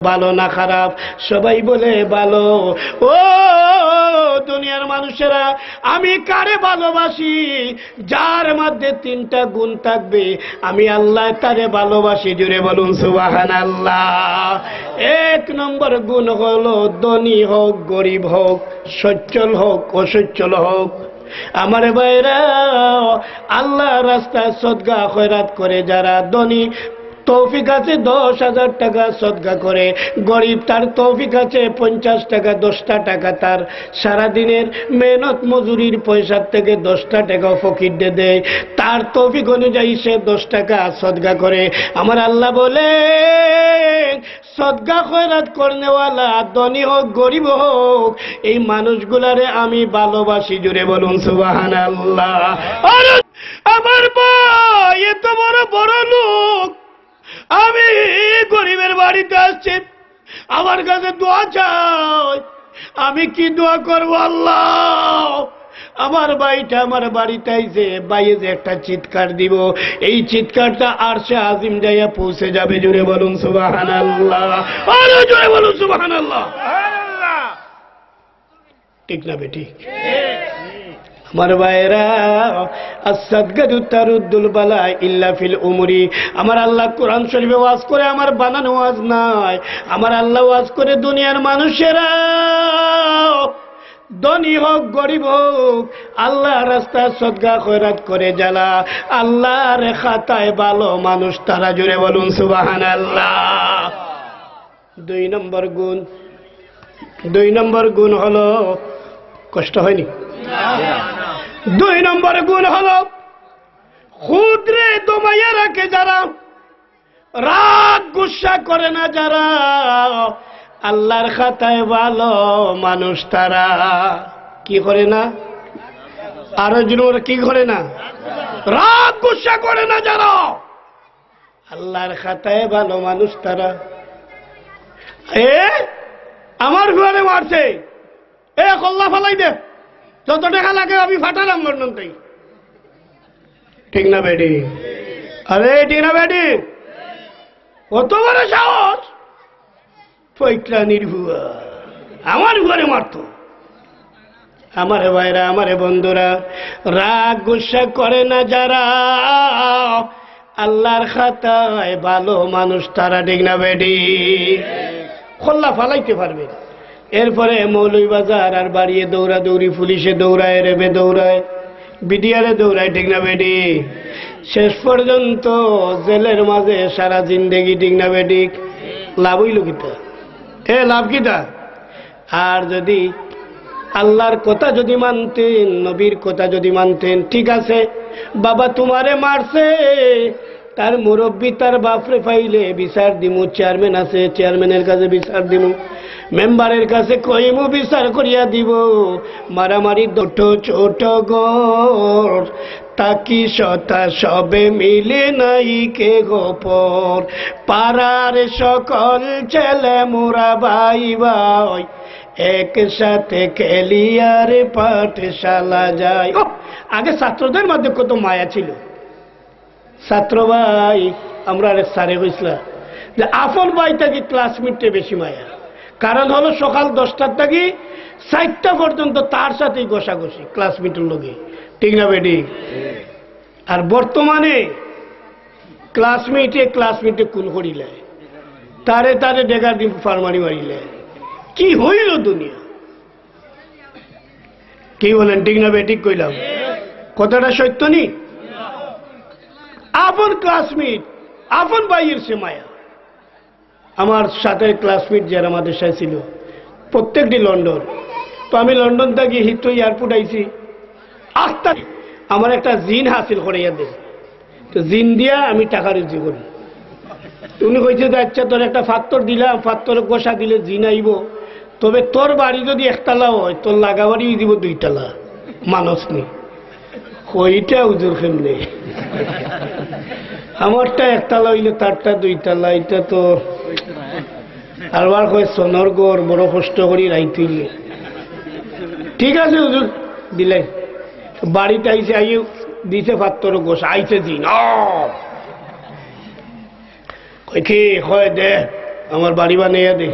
ভালো না খারাপ? সবাই বলে ভালো। ও দুনিয়ার মানুষেরা, আমি কারে ভালোবাসি? যার মধ্যে তিনটা গুণ থাকবে আমি আল্লাহ তারে ভালোবাসি। জুড়ে বলুন সুবহানাল্লাহ। এক নম্বর গুণ হলো ধনী হোক গরিব হোক, সচ্ছল হোক অসচ্ছল হোক। আমার ভাইরা, আল্লাহ রাস্তায় সদকা খয়রাত করে যারা ধনী, তৌফিক আছে 10,000 টাকা সদকা করে, গরিব তার তৌফিক আছে 50 টাকা, 10টা টাকা তার সারাদিনের মেহনত মজুরির পয়সার থেকে 10টা টাকা ফকিরদের দেয়, তার তৌফিক অনুযায়ী সে 10 টাকা সদকা করে। আমার আল্লাহ বলে সদকা খয়রাত করনেওয়ালা ধনী হোক গরিব হোক এই মানুষগুলারে আমি ভালোবাসি। জুড়ে বলুন সুবহানাল্লাহ। আমার ভাই এত বড় বড় লোক, আমি গরিবের বাড়িতে আসছি, আমার কাছে দোয়া চাই, আমি কি দোয়া করব? আল্লাহ আমার ভাইটা আমার বাড়িতে আইছে, বাইরে যে একটা চিৎকার দিব, এই চিৎকারটা আরশে আজিম যাইয়া পৌঁছে যাবে। জুড়ে বলুন সুবহানাল্লাহ। আরো জোরে বলুন সুবহানাল্লাহ। ঠিক না বেটি? আমার ভাইরা, আস-সাদকাতু তারুদ্দুল বালা ইল্লা ফিল উমরি। আমার আল্লাহ কোরআন শরীফে ওয়াজ করে, আমার বানানো ওয়াজ নাই। আমার আল্লাহ ওয়াজ করে দুনিয়ার মানুষেরা ধনী হোক গরিব হোক আল্লাহ রাস্তায় সদকা খয়রাত করে যারা আল্লাহর খাতায় ভালো মানুষ তারা। জুড়ে বলুন সুবহানাল্লাহ। 2 নম্বর গুণ হলো, কষ্ট হয়নি? 2 নম্বর গুণ হলো খুদরে দমাইয়া রাখে যারা, রাগ গুসা করে না যারা, আল্লাহর খাতায় ভালো মানুষ তারা। কি করে না? আরো জোরে কি করে না? রাগ গুসা করে না যারা, আল্লাহর খাতায় ভালো মানুষ তারা। আমার ঘরে মারছে, কল্লা ফালাই দে, যত টাকা লাগে আমি ফাটালাম লন্ডন থেকে। ঠিক না বেটি? আরে ঠিক না বেটি? কত বড় সাহস! পৈত্রা নির্ভুয়া আমার ঘরে মারত। আমারে ভাইরা, আমারে বন্ধুরা, রাগ গুসা করে না যারা, আল্লাহর খাতায় ভালো মানুষ তারা। ঠিক না বেটি? খোল্লা ফালাইতে পারবে। এরপরে মৌলভীবাজার আর বাড়িয়ে দৌড়াদৌড়ি, পুলিশে দৌড়ায়, রেবে দৌড়ায়, বিডিআরে দৌড়ায়। ঠিক না বেটি? শেষ পর্যন্ত জেলের মাঝে সারা জিন্দেগি। ঠিক না বেটি? লাভ হইল কিতা? লাভ কিতা? আর যদি আল্লাহর কথা যদি মানতেন, নবীর কথা যদি মানতেন, ঠিক আছে বাবা তোমারে মারছে, তার মুরব্বী তার বাপরে পাইলে বিচার দিমু, চেয়ারম্যান আছে চেয়ারম্যানের কাছে বিচার দিমু, মেম্বারের কাছে কইমু বিচার করিয়া দিব। মারামারি দুটো ছোট গর, তাকি সতা সবে মিলে নাই কে গোপর, পাড়ার সকল ছেলে মোরা ভাই ভাই একসাথে খেলিয়ার পাঠশালা যায়। আগে ছাত্রদের মধ্যে কত মায়া ছিল। ছাত্র ভাই আমরা স্যারে হয়েছিল যে আপন ভাই থাকি ক্লাসমেটে বেশি মায়া। কারণ হলো সকাল 10টার থেকে 4টা পর্যন্ত তার সাথেই ঘষাঘষি ক্লাসমেটের লোকে। ঠিক না বেটি? আর বর্তমানে ক্লাসমেটে কুল করিলে, তারে ডেগার দিন ফার্মারি মারিলে। কি হইল দুনিয়া? কি বলেন? ঠিক না বেটি? কইলাম কথাটা সত্য নি? আপন ক্লাসমেট, আপন ভাইয়ের সে মায়া। আমার সাথে ক্লাসমেট যারা আমাদের সাথে ছিল প্রত্যেকটি লন্ডন। তো আমি লন্ডন থেকে হিথ্রো এয়ারপোর্ট আইছি, আস্তে আমার একটা জিন হাসিল করাইয়া দেয়। তো জিন দিয়া আমি টাকা রুজি করি। উনি কইছে যে আচ্ছা তোর একটা ফাত্তর দিলাম, ফাত্তর গোসা দিলে জিন আইব, তবে তোর বাড়ি যদি 1 তালা হয় তোর লাগা বাড়ি দিব 2 তালা। মানুষ নি কইটা উজুর কেমনে? আমারটা 1 তালা হইলে তারটা 2 তালা। এটা তো আরবার কয় সোনর গোর বড় কষ্ট করি রাইতে হইলে। ঠিক আছে হুজুর দিলে। বাড়িতে আইসে, আইয়ে দিছে ফাত্তর গোস, আইসে জিন। কয় কি? হয় দে আমার বাড়ি বানিয়ে দে।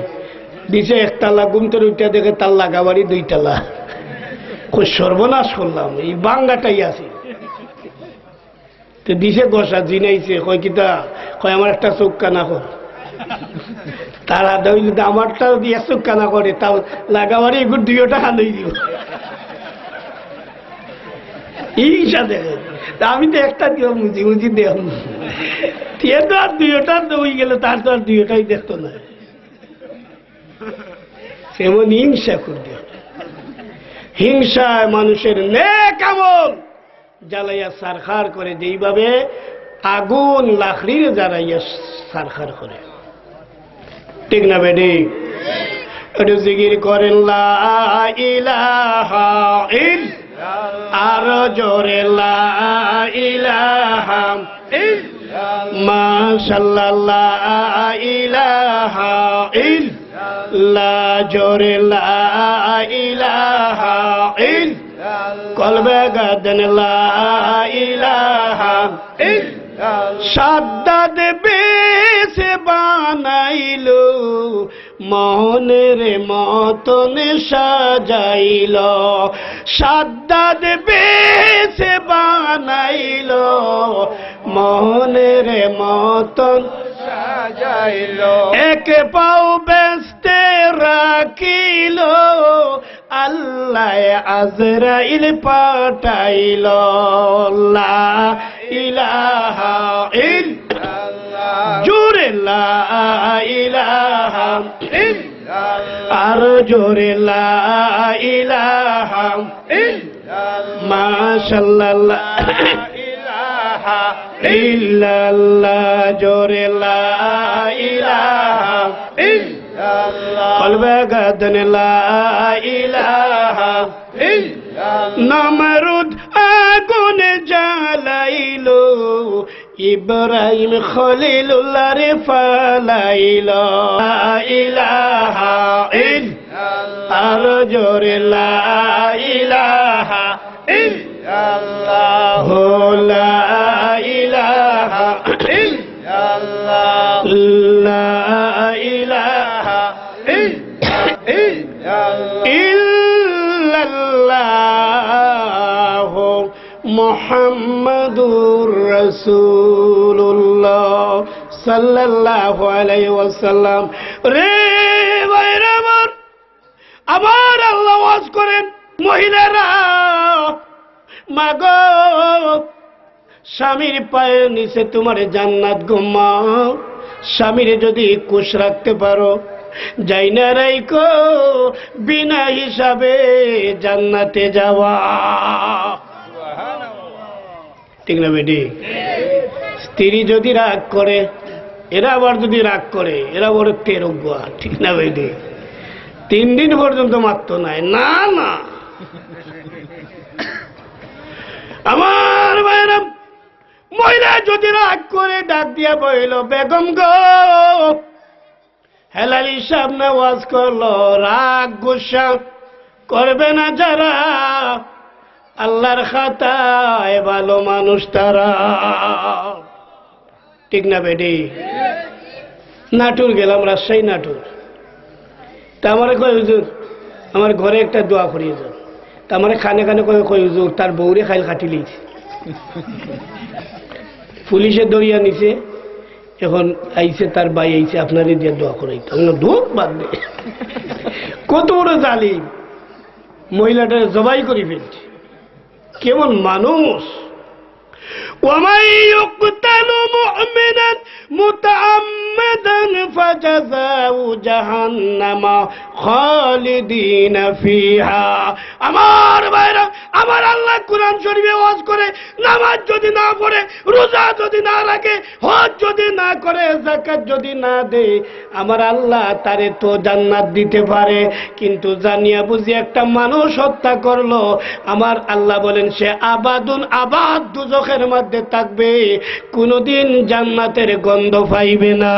দিছে একতলা, গুমতের উঠতে দেখে তার লাগা বাড়ি 2 তলা। খুব সর্বনাশ করলাম, এই বাঙ্গাটাই আছে। তো দিছে গোসা জিনাইছে, কয় কিতা, কয় আমার একটা চোখ কানা কর। তারা আমারটা দিয়ে চোখ কানা করে, তাও লাগা বাড়ি এগুলো 2 টাকা লই দিব। ঈশা দেখে, আমি তো একটা দিব মুজি মুজি দেখ, তো আর 2টা দই গেলে তার তো আর 2টাই দেখতো না। সেমন হিংসা করবে, হিংসায় মানুষের নেক আমল জ্বালাইয়া সারখার করে, যেইভাবে আগুন লাকড়ির জ্বালাইয়া সারখার করে। ঠিক না বেডি? একটু জিকির করেন লা ইলাহা ইল্লাল্লাহ, আর জোরে লা ইলাহা ইল্লাল্লাহ, মাশাআল্লাহ লা ইলাহা ইল্লাল্লাহ, জোরে লা ইলাহা ইল্লাল্লাহ, কলবে গাদন লা ইলাহা ইল্লাল্লাহ, সাদ্দাদ বেশে বানাইলো, মনের মতন সাজাইল, সাদ্দাদ বেশে বানাইল, মনের মতন সাজাইল, এক পাও বেস্তে রাখিল, আল্লাহ আজরাইল পাঠাইল, লা ইলাহা ইল্লাল্লাহ, জোরে লা ইলাহা ইল্লাল্লাহ, আর জোরে লা ইলাহা ইল্লাল্লাহ, মাশাআল্লাহ লা ইলাহা ইল্লাল্লাহ, জোরে লা ইলাহা ইল্লাল্লাহ, কলবে গাদন লা ইলাহা ইল্লাল্লাহ, নমরুদ আগুন জ্বালাইলো, ইব্রাহিম খলিলুল্লাহ রে ফালাইল, লা ইলাহা ইল্লাল্লাহ, আর জোরে লা ইলাহা ইল্লাল্লাহ, লা ইলাহা ইল্লাল্লাহ, লা ইলাহা ইল্লাল্লাহ, মুহাম্মাদুর রাসূলুল্লাহ সাল্লাল্লাহু আলাইহি ওয়াসাল্লাম। রে ভাইরা আমার, আবার আল্লাহ ওয়াজ করেন, মহিলারা মাগো, স্বামীর পায়ের নিচে তোমার জান্নাত গোমা, স্বামীর যদি কুশ রাখতে পারো, যাই না রাইকো, বিনা হিসাবে জান্নাতে যাওয়া। ঠিক না বেটি? স্ত্রী যদি রাগ করে, এরা আবার যদি রাগ করে, এরা বড় তেরোগুয়া। ঠিক না বেটি? 3 দিন পর্যন্ত মারত নাই, না না। আমার ভাইরা, মহিলা যদি রাগ করে ডাক দিয়া বইল, বেগম গো, হেলালি সামনে ওয়াজ করলো, রাগ গুসা করবে না যারা, আল্লাহর খাতায় ভালো মানুষ তারা। ঠিক না বেটি? নাটুর গেলাম, রাজশাহী নাটুর। তা আমারে কয় হুজুর, আমার ঘরে একটা দোয়া করিয়ে যান। তা আমার খানে খানে কয় হুজুর, তার বউরে খাইল কাটি লিয়েছে, পুলিশে দরিয়া নিছে, এখন আইছে তার ভাই আইছে, আপনারই দিয়ে দোয়া করাইতে। দোয়া বাদ দে, কত বড় জালিম, মহিলাটা জবাই করে ফেলছে। কেমন মানুষ! ومن يقتل مؤمنا متعمدا فجزاؤه جهنم خالدين فيها। আমার ভাইরা, আমার আল্লাহ কুরআন শরীফে ওয়াজ করে, নামাজ যদি না পড়ে, রোজা যদি না রাখে, হজ যদি না করে, যাকাত যদি না দেয়, আমার আল্লাহ তারে তো জান্নাত দিতে পারে, কিন্তু জানিয়া বুঝি একটা মানুষ হত্যা করলো, আমার আল্লাহ বলেন সে আবাদুন আবাদ দুজখের মধ্যে থাকবে, কোনদিন জান্নাতের গন্ধ পাইবে না।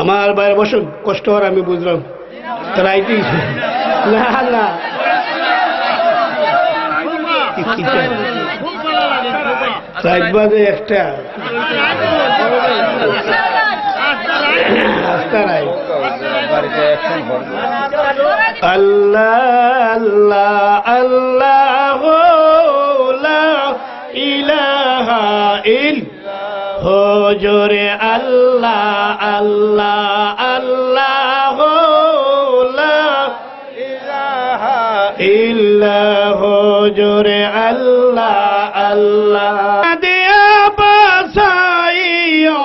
আমার বাইরে বসে কষ্ট হওয়ার আমি বুঝলাম, রাইতেই না না রাত বাজে একটা আল্লাহ আল্লাহ আল্লাহ ইলাহা ইল্লাল্লাহ হুজুরে আল্লাহ আল্লাহ আল্লাহ লা ইলাহা ইল্লাল্লাহ হুজুরে আল্লাহ আল্লাহ দিয়া বাসাইও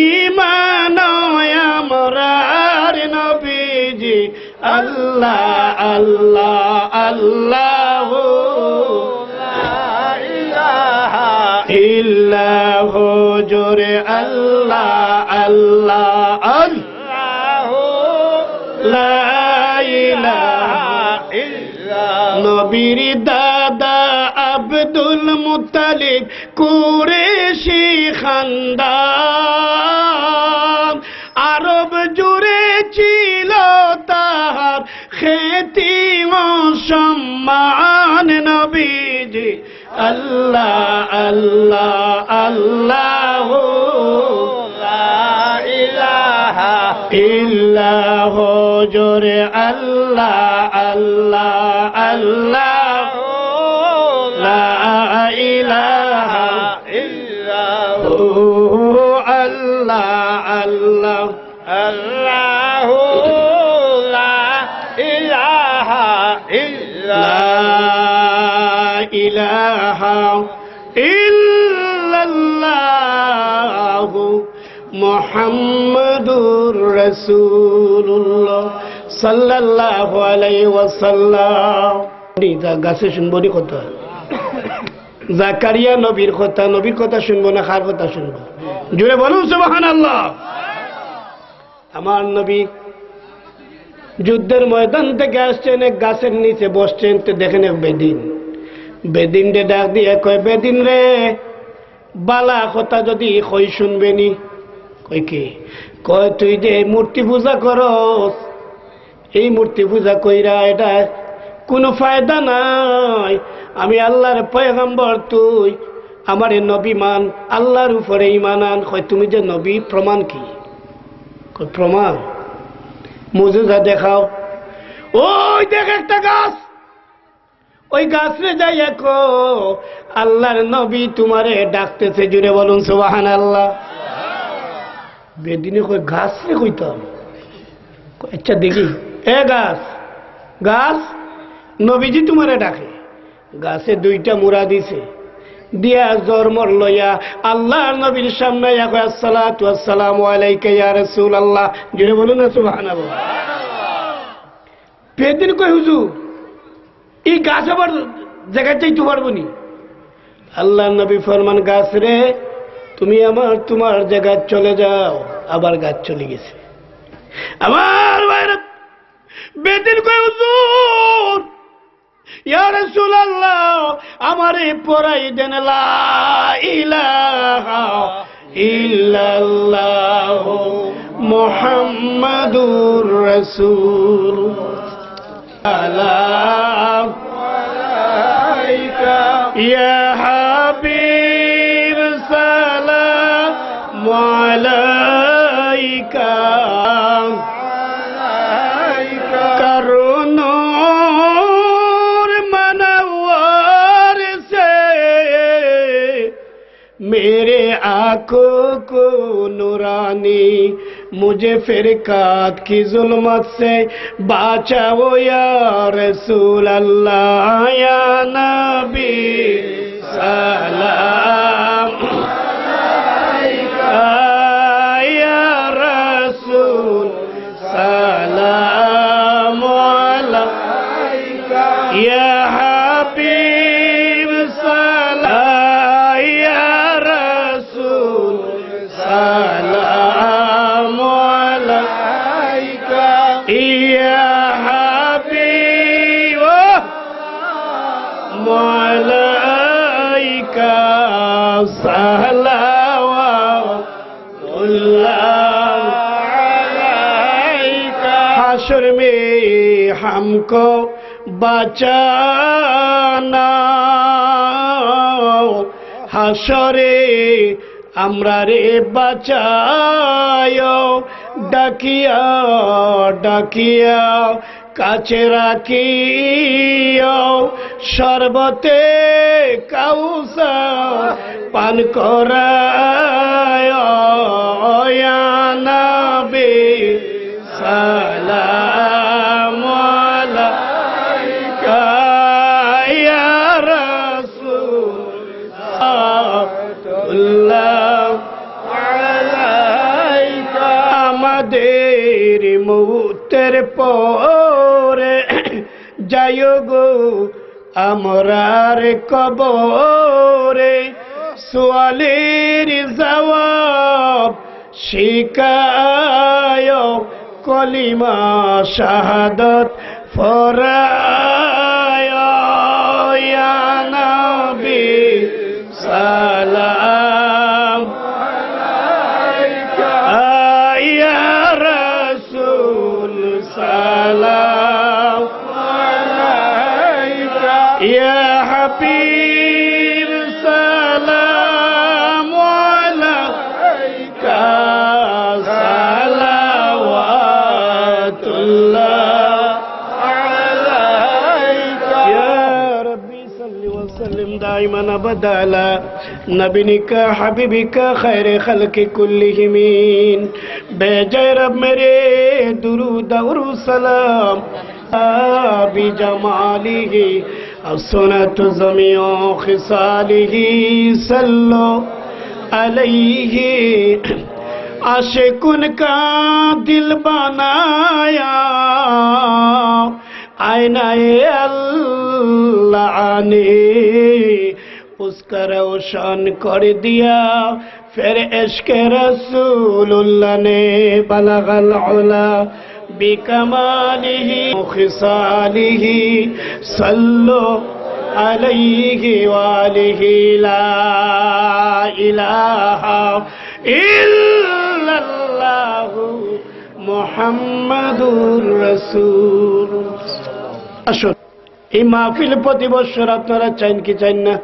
ঈমান আমরার নবীজি আল্লাহ আল্লাহ আল্লাহ ইল্লাল্লাহ জোরে আল্লাহ আল্লাহ আল্লাহ লা ইলাহা ইল্লাল্লাহ নবীর দাদা আব্দুল মুত্তালিব কুরেশি খানদান আরব জুড়ে ছিল তাহার খ্যাতি ও সম্মান নবীজি আল্লাহ আল্লাহ আল্লাহ লা ইলাহা ইল্লাল্লাহ জোরে আল্লাহ আল্লাহ আল্লাহ লা ইলাহা ইল্লাল্লাহ আল্লাহ আল্লাহ আল্লাহ লা ইলাহা ইল্লাল্লাহ ইলাহা ইল্লাল্লাহ মুহাম্মাদুর রাসূলুল্লাহ সাল্লাল্লাহু আলাইহি ওয়াসাল্লাম গাছে শুনবো নি কথা জাকারিয়া নবীর কথা শুনবো না কার কথা শুনবো জুড়ে বলুন সুবহানাল্লাহ আমার নবী যুদ্ধের ময়দান থেকে আসছেন এক গাছের নিচে বসছেন তো দেখেন এক বেদিন রে ডাক দিয়ে কয় বেদিন রে বালা কথা যদি কই শুনবেনি কয় কি কয় তুই যে মূর্তি পূজা করস এই মূর্তি পূজা কইরা এটা কোনো ফায়দা নাই আমি আল্লাহর পয়গম্বর তুই আমারে নবী মান আল্লাহর উপরে ঈমান আন কয় তুমি যে নবী প্রমাণ কি কয় প্রমাণ মুজিজা দেখাও ওই দেখ একটা গাছ ওই গাছে যাইয়া কো আল্লাহর নবী তোমারে ডাকতেছে জুড়ে বলুন সুবহানাল্লাহ বেদিনে কই গাছ রে কইতাম আচ্ছা দেখি এ গাছ নবীজি তোমারে ডাকে গাছে দুইটা মুড়া দিছে দিয়া জরমর লইয়া আল্লাহর নবীর সামনে কয় আসসালাতু ওয়াসসালামু আলাইকা ইয়া রাসূলুল্লাহ জুড়ে বলুন না সুবহানাল্লাহ বেদিন কই হুজুর এই গাছ আবার জায়গা চাইতে পারবো নি আল্লাহর নবী ফরমান গাছ রে তুমি তোমার জায়গা চলে যাও আবার গাছ চলে গেছে আমার ভাইরা বেদিন কই হুজুর ইয়া রাসূলুল্লাহ আমারে পড়াই দেন লা ইলাহা ইল্লাল্লাহ মুহাম্মাদুর রাসূলুল্লাহ সালাম আলাইকা ইয়া হাবিব সালাম আলাইকা मेरे आंखों को नूरानी मुझे फिरकात की जुल्मत से बचाओ या रसूल अल्लाह या नबी सलाम अलैका या रसूल सलाम अलैका या हबीब सलाम سلام عليك يا حبيب عليك صلوات الله عليك حشر में हमको बचाना হাসরে আমরা রে বাঁচায়ো ডাকিয়া ডাকিয়া কাছে রাখিও শরবতে কাউসার পান করায় ইয়া নবী সালাম আলাইকা ইয়া রাসূল সাল্লাল্লাহু আলাইকা আমাদের মউতের পরে যাইও গো আমরার কবরে সোয়ালের জবাব শিকায় কলিমা শাহাদাত ফরায় ইয়া নবী সালাম আলাইকা ইয়া রাসূল সালাম আলাইকা ইয়া হাবিব সালাম আলাইকা সালাওয়াতুল্লাহ আলাইকা ইয়া রাব্বি সাল্লি ওয়া সাল্লিম দাইমান আবাদা আলা নবিনিকা হাবিবিকা খায়রে খালকি কুল্লিহিম বেজয় রব মেরে দুরুদ और सलाम بجماله السنة جميع خصاله صلوا عليه आशिकुन का दिल बनाया आईनाए अल्लाह ने उसका रोशन कर दिया फिर इश्क रसूलुल्लाह ने बलगल उला बिकमालिही खिसालिही सल्लो अलैहि वालिही ला इलाहा इल्लल्लाहु मुहम्मदुर रसूल। আসুন এই মাহফিল প্রতি বছর আপনারা চান কি চান না?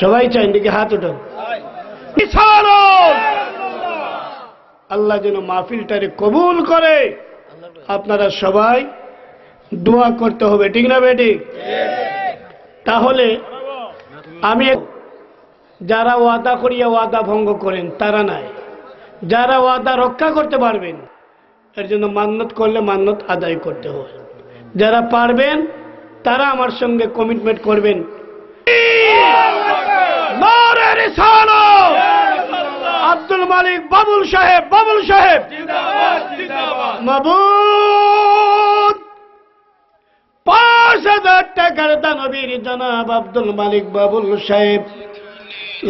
সবাই চান নাকি? হাত উঠান। আল্লাহ যেন মাহফিলটারে কবুল করে আপনারা সবাই দোয়া করতে হবে, ঠিক না বেটি? তাহলে আমি যারা ওয়াদা করিয়া ওয়াদা ভঙ্গ করেন তারা নাই, যারা ওয়াদা রক্ষা করতে পারবেন এর জন্য মান্নত করলে মান্নত আদায় করতে হবে। যারা পারবেন তারা আমার সঙ্গে কমিটমেন্ট করবেন। নারে রিসালাত আব্দুল মালিক বাবুল সাহেব, বাবুল সাহেব মাবুদ ৫,০০০ টাকার দানবীর জনাব আব্দুল মালিক বাবুল সাহেব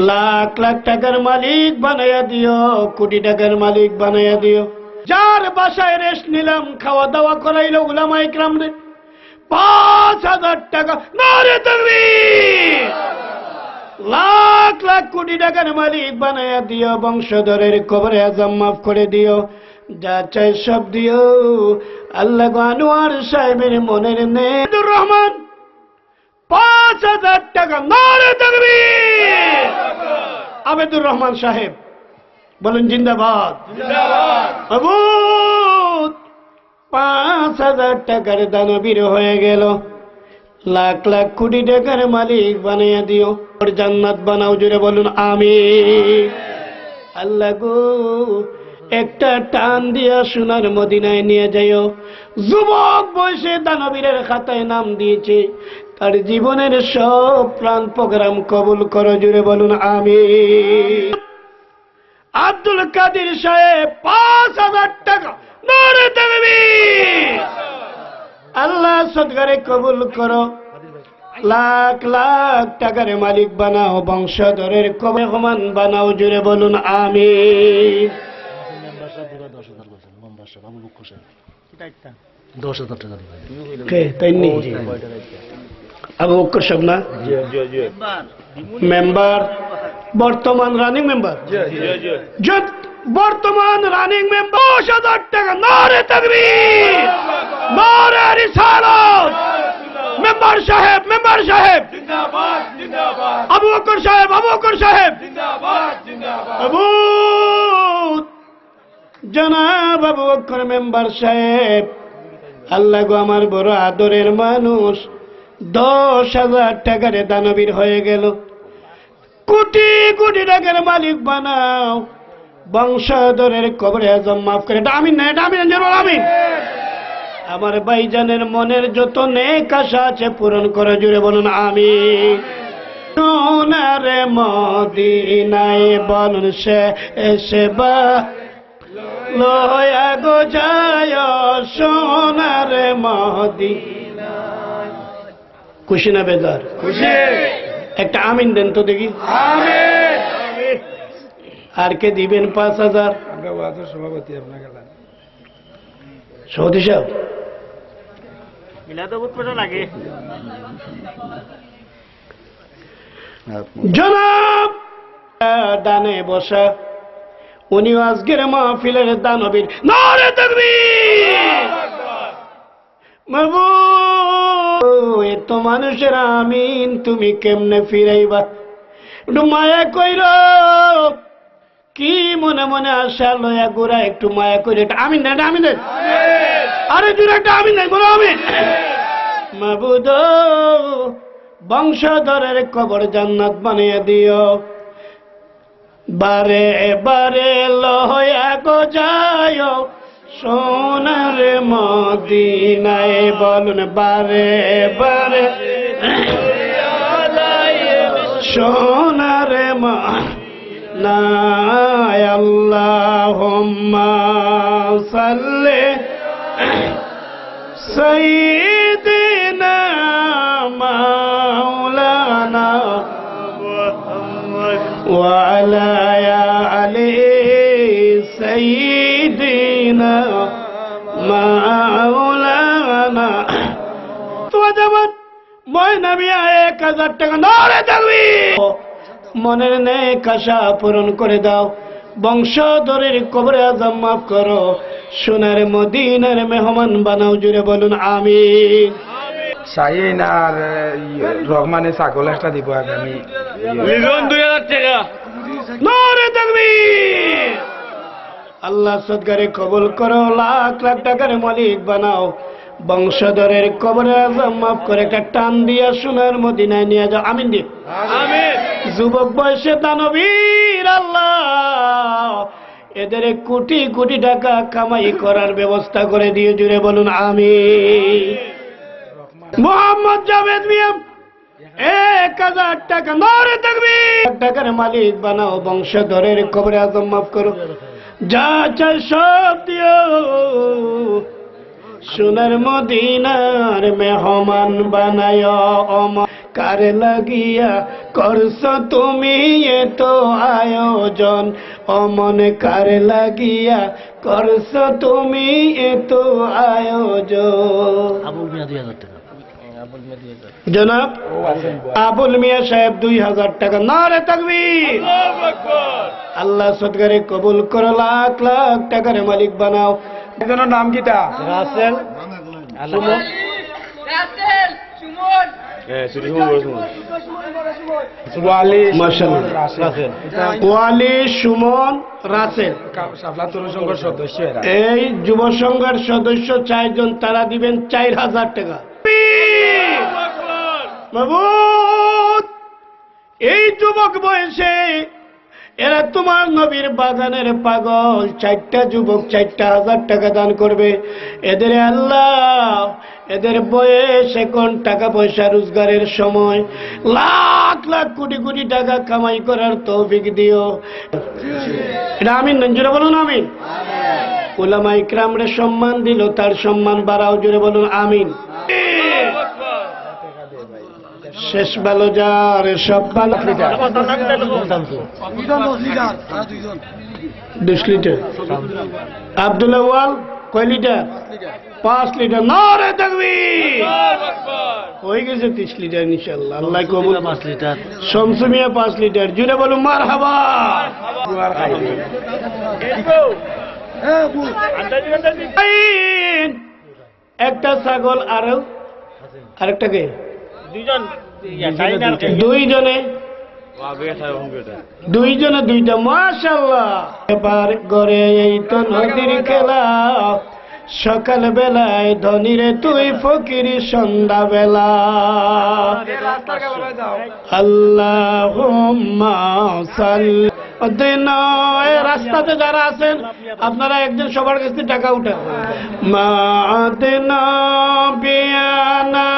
লাখ লাখ টাকার মালিক বানাইয়া দিও, কোটি টাকার মালিক বানাইয়া দিও। যার বাসায় রেস্ট নিলাম, খাওয়া দাওয়া করাইল উলামা ইকরাম রে ৫,০০০ টাকা, নারে তাকবীর, লাখ লাখ কোটি টাকার মালিক বানাইয়া দিও। বংশধরের কবরে আজম মাফ করে দিও, যা চাই সব দিও। আল্লাহ আনোয়ার সাহেবের মনের নেদুর রহমান ৫,০০০ টাকা, নারে তাকবীর। আবেদুর রহমান সাহেব বলেন জিন্দাবাদ। আবুদ ৫,০০০ টাকার দানবীর হয়ে গেল, লাখ লাখ কোটি টাকার মালিক বানাইয়া দিও। ওর জান্নাত বানাও, জুড়ে বলুন আমিন। আল্লাহ গো একটা টান দিয়া সোনার মদিনায় নিয়ে যাইও। যুবক বয়সে দানবীরের খাতায় নাম দিয়েছে, তার জীবনের সব প্রাণ প্রোগ্রাম কবুল করো, জুড়ে বলুন আমিন। আব্দুল কাদের সাহেব ৫,০০০ টাকা, নারে তাকবীর। আল্লাহ সদকারে কবুল করো, লাখ লাখ টাকার মালিক বানাও, বংশধরের কবরে সমান বানাও, জুড়ে বলুন আমিন। 10,000 টাকা কে তাই নি? আবু বকর সাহেব না মেম্বার, বর্তমান রানিং মেম্বার, বর্তমান রানিং মেম্বার 10,000 টাকা, নারে তাকবীর। নারে রিসালাত মেম্বার সাহেব জিন্দাবাদ জিন্দাবাদ আবু বকর সাহেব জিন্দাবাদ জিন্দাবাদ আবু জনাব আবু বকর মেম্বার সাহেব, আল্লাহ গো আমার বড় আদরের মানুষ 10,000 টাকার দানবীর হয়ে গেল, কোটি কোটি টাকার মালিক বানাও, বংশধরের কবরে আজম মাফ করে। এটা আমিন না, এটা আমিন জরুর আমিন। আমার ভাইজানের মনের যত নেক আশা আছে পূরণ করে, জুড়ে বলুন আমিন। সোনার মদিনায় বলুন সে এসে বা লয়া গো যায় সোনার মদিনায়। খুশি না বেজার? খুশি। একটা আমিন দেন তো দেখি। আমিন। আর কে দিবেন 5,000? আমরা ওয়াজের সভাপতি আপনাকে সৌদি সাহেব জনাব ডানে বসা, উনিও আজকের মাহফিলের দানবীর। নারে তাকবীর! মাহবুব এত মানুষের আমিন তুমি কেমনে ফিরাইবা? একটু মায়া কইর, কি মনে মনে আশা লয়া গোড়া, একটু মায়া কইর। এটা আমিন না, এটা আমিন দেন। আরে জুড়ে একটা আমিন দেন, বলো আমিন। মাহবুব বংশধরের কবর জান্নাত বানিয়ে দিও, বারে বারে লয়া গো যায় সোনার মদিনায় বলুন বারে বারে সোনার মদিনায়। আল্লাহুম্মা সাল্লি সাইয়্যিদিনা মাওলানা ওয়া আলা আলি সাইয়্যিদিনা মাওলানা। তো যেমন ময়না মিয়া 1,000 টাকা। নারে তাকবীর! মনের নেক আশা পূরণ করে দাও, বংশধরের কবরে আজম মাফ করো, সোনার মদিনার মেহমান বানাও, জুড়ে বলুন আমিন। শাহিন আর রহমানের ছাগল একটা দিব আগামী 2,000 টাকা। নারে তাকবীর! আল্লাহ সদকারে কবুল করো, লাখ লাখ টাকার মালিক বানাও, বংশধরের কবরে আজম মাফ করে একটা টান দিয়া সোনার মদিনায় নিয়ে যাও। আমিন দি। যুবক বয়সে দানবীর আল্লাহ এদের কোটি কোটি টাকা কামাই করার ব্যবস্থা করে দিয়ে, জুড়ে বলুন আমিন। মোহাম্মদ জাভেদ মিয়া 1,000 টাকা। নারে তাকবীর! টাকার মালিক বানাও, বংশধরের কবরে আজম মাফ করো, যা চাই সব দিও, সোনার মদিনার মেহমান বানায়। কার লাগিয়া করছ তুমি এত আয়োজন, অমন কার লাগিয়া করছ তুমি এত আয়োজন। জনাব আবুল মিয়া সাহেব 2,000 টাকা। নারে তাকবীর! আল্লাহ সদকারে কবুল করো, লাখ লাখ টাকার মালিক বানাও। একজনের নাম কিটা? রাসেল সুমন। ওয়ালি সুমন রাসেল শাপলা তরুণ সংঘের সদস্য এরা। এই যুব সংঘের সদস্য 4 জন, তারা দিবেন 4,000 টাকা। মাবুদ এই যুবক বয়সে এরা তোমার নবীর বাগানের পাগল, 4টা যুবক 4,000 টাকা দান করবে। এদের আল্লাহ এদের বয়স এখন টাকা পয়সা রোজগারের সময়, লাখ লাখ কোটি কোটি টাকা কামাই করার তৌফিক দিও। এটা আমিন না, জোরে বলুন আমিন। উলামা ইকরামরে সম্মান দিল, তার সম্মান বাড়াও, জোরে বলুন আমিন। শেষ ভালো যার সব ভালো। 20 লিটার। আব্দুল আউয়াল কয় লিটার? 5 লিটার। নারে তাকবীর! হয়ে গেছে 30 লিটার ইনশাআল্লাহ। আল্লাহ কবুল। 5 লিটার। শামসু মিয়া 5 লিটার। জুড়ে বলুন মারহাবা। একটা ছাগল আরেকটাকে দুইজনে দুইটা, মাশাআল্লাহ। এবার গড়ে এই তো নদীর খেলা, সকাল বেলায় ধনীরে তুই ফকির সন্ধ্যা বেলা। আল্লাহুম্মা সাল্লি। রাস্তাতে যারা আছেন আপনারা একজন সবার কাছে টাকা উঠান। মাদেনা বিয়ানা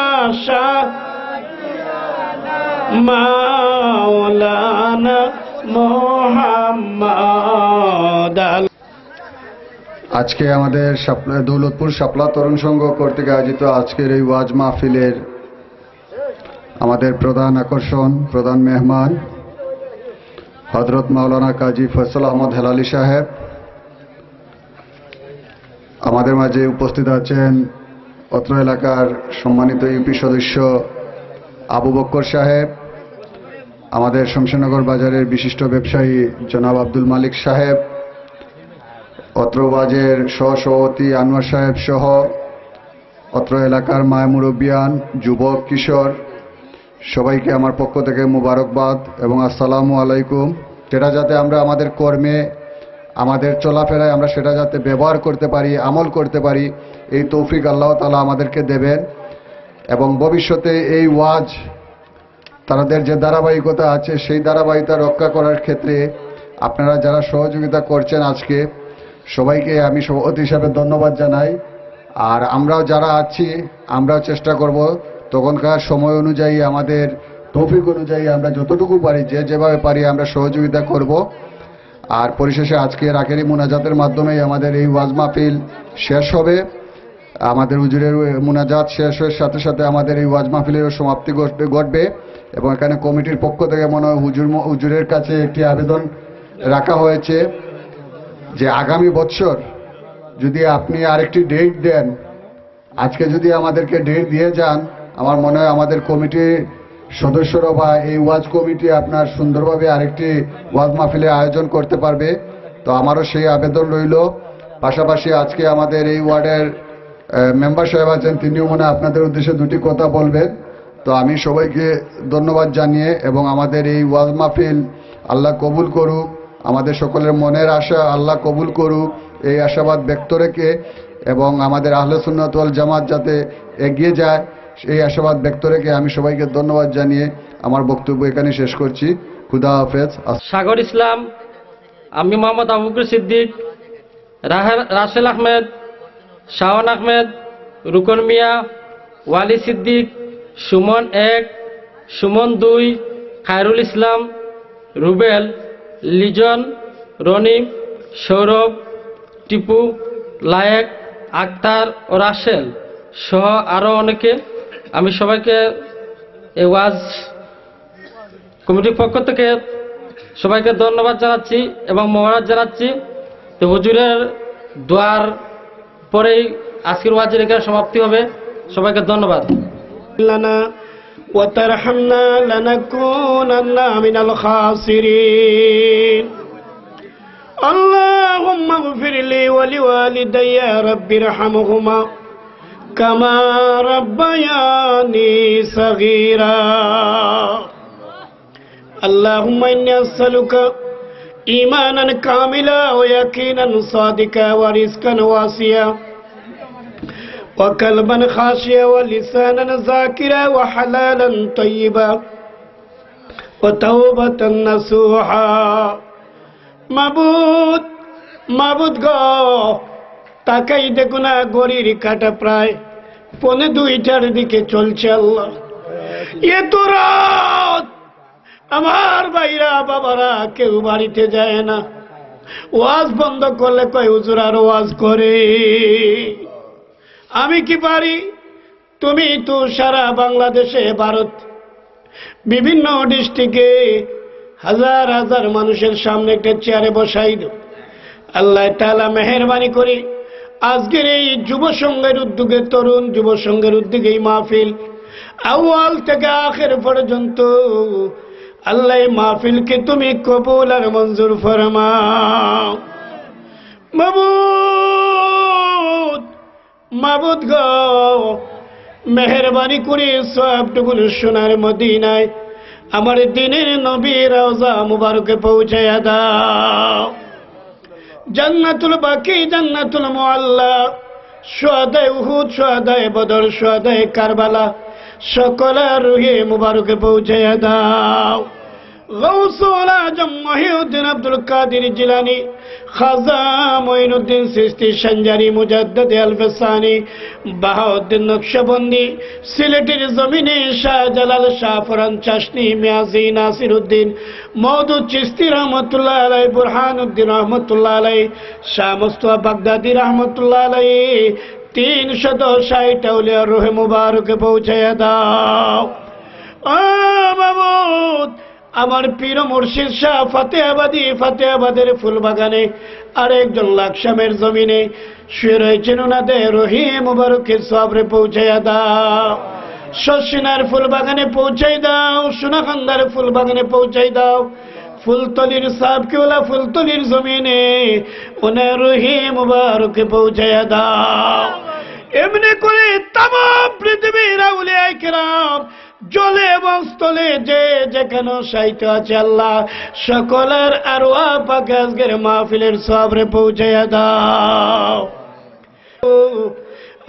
শাহ মাওলানা মুহাম্মদ। আজকে আমাদের দৌলতপুর শাপলা তরুণ সংঘ কর্তৃক আয়োজিত আজকের এই ওয়াজ মাহফিলের আমাদের প্রধান আকর্ষণ, প্রধান মেহমান হযরত মাওলানা কাজী ফয়সাল আহমদ হেলালি সাহেব। আমাদের মাঝে উপস্থিত আছেন অত্র এলাকার সম্মানিত ইউপি সদস্য আবু বক্কর সাহেব, আমাদের শমশেরনগর বাজারের বিশিষ্ট ব্যবসায়ী জনাব আব্দুল মালিক সাহেব, অত্র ওয়াজের সহসভাপতি আনোয়ার সাহেব সহ অত্র এলাকার মায় মুরব্বিয়ান, যুবক, কিশোর সবাইকে আমার পক্ষ থেকে মুবারকবাদ এবং আসসালামু আলাইকুম। সেটা যাতে আমরা আমাদের কর্মে, আমাদের চলাফেরায় আমরা সেটা যাতে ব্যবহার করতে পারি, আমল করতে পারি, এই তৌফিক আল্লাহ তাআলা আমাদেরকে দেবেন। এবং ভবিষ্যতে এই ওয়াজ তাদের যে ধারাবাহিকতা আছে সেই ধারাবাহিকতা রক্ষা করার ক্ষেত্রে আপনারা যারা সহযোগিতা করছেন আজকে সবাইকে আমি সভাপতি হিসাবে ধন্যবাদ জানাই। আর আমরাও যারা আছি আমরাও চেষ্টা করব তখনকার সময় অনুযায়ী, আমাদের তৌফিক অনুযায়ী আমরা যতটুকু পারি, যেভাবে পারি আমরা সহযোগিতা করব। আর পরিশেষে আজকের আখেরি মুনাজাতের মাধ্যমেই আমাদের এই ওয়াজ মাহফিল শেষ হবে। আমাদের হুজুরের মুনাজাত শেষ হওয়ার সাথে সাথে আমাদের এই ওয়াজ মাহফিলেরও সমাপ্তি ঘটবে। এবং এখানে কমিটির পক্ষ থেকে মনে হয় হুজুরের কাছে একটি আবেদন রাখা হয়েছে যে আগামী বছর যদি আপনি আরেকটি ডেট দেন, আজকে যদি আমাদেরকে ডেট দিয়ে যান, আমার মনে হয় আমাদের কমিটির সদস্যরা বা এই ওয়াজ কমিটি আপনার সুন্দরভাবে আরেকটি ওয়াজ মাহফিলের আয়োজন করতে পারবে। তো আমারও সেই আবেদন রইল। পাশাপাশি আজকে আমাদের এই ওয়ার্ডের মেম্বার সাহেব আছেন, তিনিও মনে আপনাদের উদ্দেশ্যে দুটি কথা বলবেন। তো আমি সবাইকে ধন্যবাদ জানিয়ে এবং আমাদের এই ওয়াজ মাহফিল আল্লাহ কবুল করুক, আমাদের সকলের মনের আশা আল্লাহ কবুল করুক, এই আশাবাদ ব্যক্ত রেখে এবং আমাদের আহলে সুন্নাত ওয়াল জামাত যাতে এগিয়ে যায় এই আশাবাদ ব্যক্ত রেখে আমি সবাইকে ধন্যবাদ জানিয়ে আমার বক্তব্য এখানে শেষ করছি। খুদা হাফেজ। সাগর ইসলাম, আমি মোহাম্মদ আবু বকর সিদ্দিক, রাসেল আহমেদ, শাওন আহমেদ, রুকন মিয়া, ওয়ালি সিদ্দিক, সুমন 1, সুমন 2, খায়রুল ইসলাম, রুবেল, লিজন, রনি, সৌরভ, টিপু, লায়েক, আক্তার ও রাসেল সহ আরও অনেকে, আমি সবাইকে এই ওয়াজ কমিটির পক্ষ থেকে সবাইকে ধন্যবাদ জানাচ্ছি এবং মোবারক জানাচ্ছি। তো হুজুরের দোয়ার পরেই আজকের ওয়াজের এখানে সমাপ্তি হবে। সবাইকে ধন্যবাদ। لنا وترحمنا لنكونن من الخاسرين. اللهم اغفر لي ولوالدي يا رب ارحمهما كما ربياني صغيرا. اللهم إني أسألك إيمانا كاملا ويقينا صادقا ورزقا واسعا وقلبا خاشعا ولسانا ذاكرا وحلالا طيبا وتوبة نصوحا. মাবুদ গো, তাকাই দেখো না গড়ির কাটা প্রায় 1:45 দিকে চলছে। আল্লাহ, এত রাত আমার ভাইরা বাবারা কেউ বাড়িতে যায় না। ওয়াজ বন্ধ করলে কয় হুজুর আর ওয়াজ করে। আমি কি পারি? তুমি তো সারা বাংলাদেশে, ভারত বিভিন্ন ডিস্ট্রিক্টে হাজার হাজার মানুষের সামনে একটা চেয়ারে বসাই দাও। আল্লাহ তাআলা মেহেরবানি করে আজকের এই যুব সংঘের উদ্যোগে, তরুণ যুব সংঘের উদ্যোগে এই মাহফিল আউয়াল থেকে আখের পর্যন্ত আল্লাহ মাহফিলকে তুমি কবুল আর মঞ্জুর ফরমাও। মাবুদ গো মেহেরবানি করে সবটুকু সোনার মদিনায় আমার দিনের নবী রওজা মুবারকে পৌঁছায়া দাও। জান্নাতুল বাকি, জান্নাতুল মুআল্লা, শুহাদায়ে উহুদ, শুহাদায়ে বদর, শুহাদায়ে কারবালা সকলের রুহে মুবারকে পৌঁছায়া দাও। গৌসুল আজম মহিউদ্দিন আব্দুল কাদের জিলানী, খাজা মঈনুদ্দিন চিশতি সঞ্জারি, মুজাদ্দিদ আল-ফসানি, বাহাউদ্দিন নকশবন্দি, সিলেটের জমিনে শাহজালাল, শাহফরান চাশনি, মিয়াজি নাসিরউদ্দিন, মওদুদ চিশতি রহমতুল্লাহ আলাইহি, বুরহানুদ্দিন রহমতুল্লাহ আলাইহি, শাহ মুস্তাফা বাগদাদি রহমতুল্লাহ আলাইহি 360 আউলিয়ার রুহে মুবারকে পৌঁছায়া দাও। ও মাবুদ আমার পীর মুর্শিদ শাহ ফাতেহাবাদী, ফাতেহাবাদের ফুলবাগানে আরেকজন লাকসামের জমিনে শুয়ে রয়েছেন, ওনাদের রুহে মুবারকে সবরে পৌঁছায়া দাও। শশিনার ফুলবাগানে পৌঁছাই দাও, সোনাখান্দার ফুলবাগানে পৌঁছাই দাও, ফুলতলির সাবকিওয়ালা ফুলতলির জমিনে ওনার রুহে মুবারকে পৌঁছায়া দাও। এমনি করে তামাম পৃথিবীর আউলিয়া কিরাম জলে এবং স্থলে যে যেখানে সাহিত্য আছে আল্লাহ সকলের আরওয়াহ পাক আজকের মাহফিলের সবরে পৌঁছায়া দাও।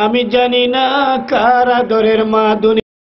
আমি জানি না কার আদরের মা দুনিয়া